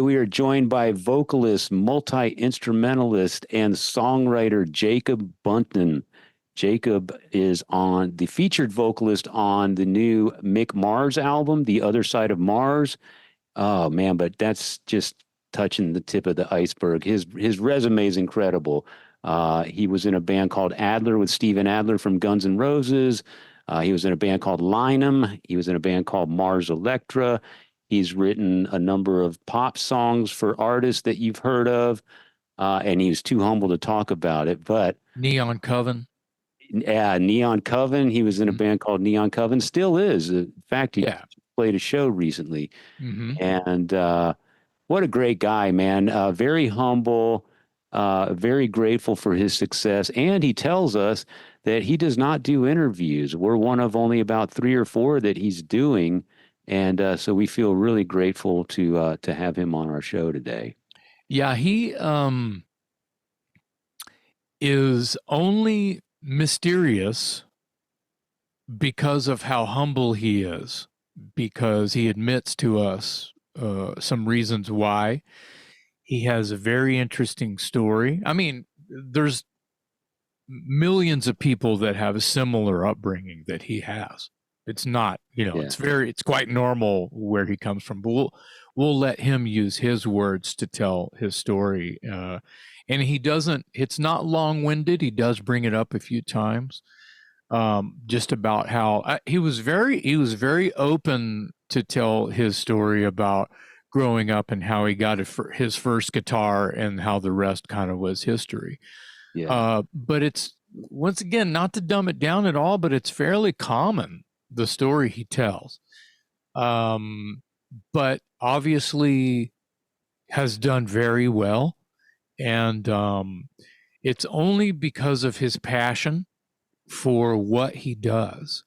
We are joined by vocalist, multi-instrumentalist, and songwriter Jacob Bunton. Jacob is on the featured vocalist on the new Mick Mars album, The Other Side of Mars. Oh man, but that's just touching the tip of the iceberg. His resume is incredible. He was in a band called Adler with Steven Adler from Guns N' Roses. He was in a band called Lynam. He was in a band called Mars Electra. He's written a number of pop songs for artists that you've heard of, and he was too humble to talk about it. But Neon Coven. Yeah, Neon Coven. He was in a band called Neon Coven. Still is. In fact, he played a show recently. And what a great guy, man. Very humble, very grateful for his success. And he tells us that he does not do interviews. We're one of only about 3 or 4 that he's doing. And so we feel really grateful to have him on our show today. Yeah, he is only mysterious because of how humble he is, because he admits to us some reasons why. He has a very interesting story. I mean, there's millions of people that have a similar upbringing that he has. It's not, it's quite normal where he comes from, but we'll let him use his words to tell his story. And it's not long-winded. He does bring it up a few times, just about how he was very open to tell his story about growing up and how he got his first guitar and how the rest kind of was history. Yeah. But it's, once again, not to dumb it down at all, but it's fairly common, the story he tells. But obviously has done very well. And it's only because of his passion for what he does.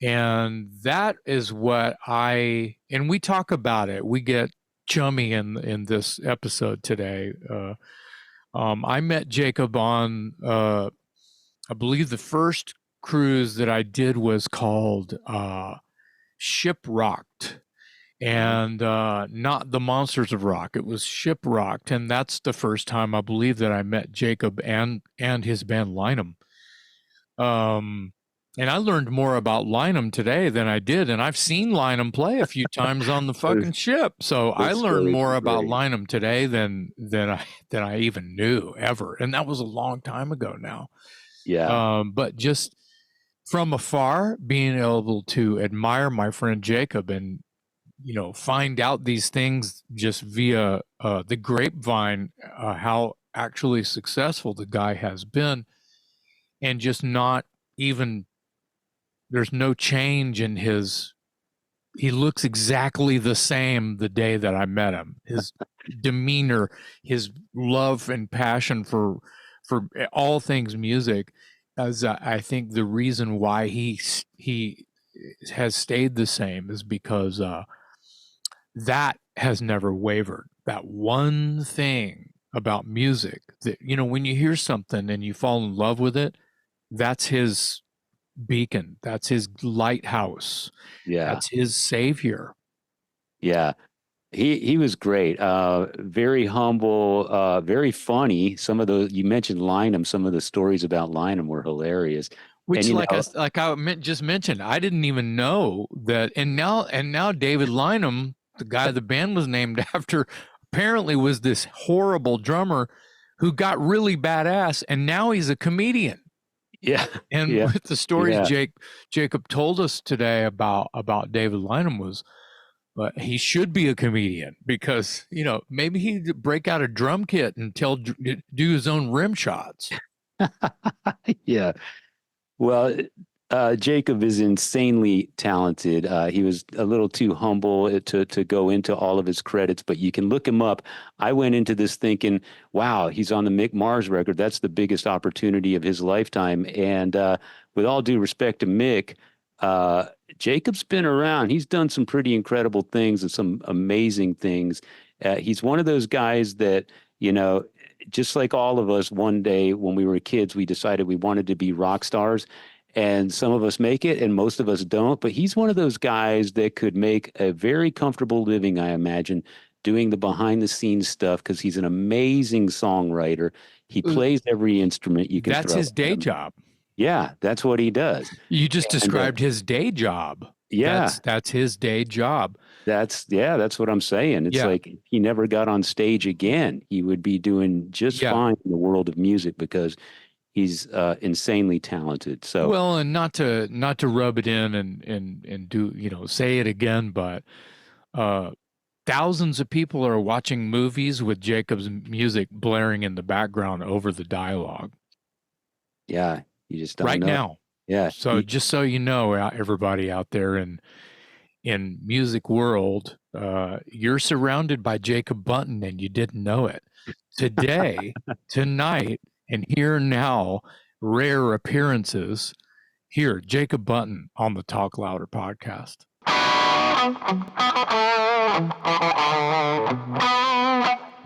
And that is what and we talk about it. We get chummy in this episode today. I met Jacob on, I believe the first cruise that I did was called Shipwrocked. And not the Monsters of Rock. It was Shipwrocked, and that's the first time I believe that I met Jacob and his band Lynam. And I learned more about Lynam today than I did, and I've seen Lynam play a few times on the fucking ship. So I learned more about Lynam today than I even knew ever, and that was a long time ago now. Yeah. But just from afar, being able to admire my friend Jacob and find out these things just via the grapevine, how actually successful the guy has been, and just not even, there's no change in he looks exactly the same the day that I met him. His demeanor, his love and passion for all things music, as I think the reason why he has stayed the same is because that has never wavered. That one thing about music that, when you hear something and you fall in love with it, that's his beacon. That's his lighthouse. Yeah. That's his savior. Yeah. He was great. Very humble, very funny. Some of those, you mentioned Lynam, some of the stories about Lynam were hilarious. Which, I just mentioned, I didn't even know that. And now David Lynam, the guy the band was named after, apparently was this horrible drummer who got really badass, and now he's a comedian. Yeah. And with the stories Jacob told us today about David Lynam was, but he should be a comedian because, maybe he'd break out a drum kit and do his own rim shots. Yeah. Well, Jacob is insanely talented. He was a little too humble to go into all of his credits, but you can look him up. I went into this thinking, wow, he's on the Mick Mars record. That's the biggest opportunity of his lifetime. And with all due respect to Mick, Jacob's been around. He's done some pretty incredible things and some amazing things. He's one of those guys that, just like all of us, one day when we were kids, we decided we wanted to be rock stars. And some of us make it and most of us don't. But he's one of those guys that could make a very comfortable living, I imagine, doing the behind the scenes stuff because he's an amazing songwriter. He plays every instrument you can That's throw his at day him. job. Yeah, that's what he does. You just described his day job. Yeah, That's his day job. that's what I'm saying. It's Yeah. like if he never got on stage again, he would be doing just Yeah. fine in the world of music because he's insanely talented. So Well, and not to rub it in and do, you know, say it again, but thousands of people are watching movies with Jacob's music blaring in the background over the dialogue yeah, you just don't right know. now. Yeah. So just so you know, everybody out there in music world, you're surrounded by Jacob Bunton and you didn't know it. Today, tonight, and here now, rare appearances. Here, Jacob Bunton on the Talk Louder podcast.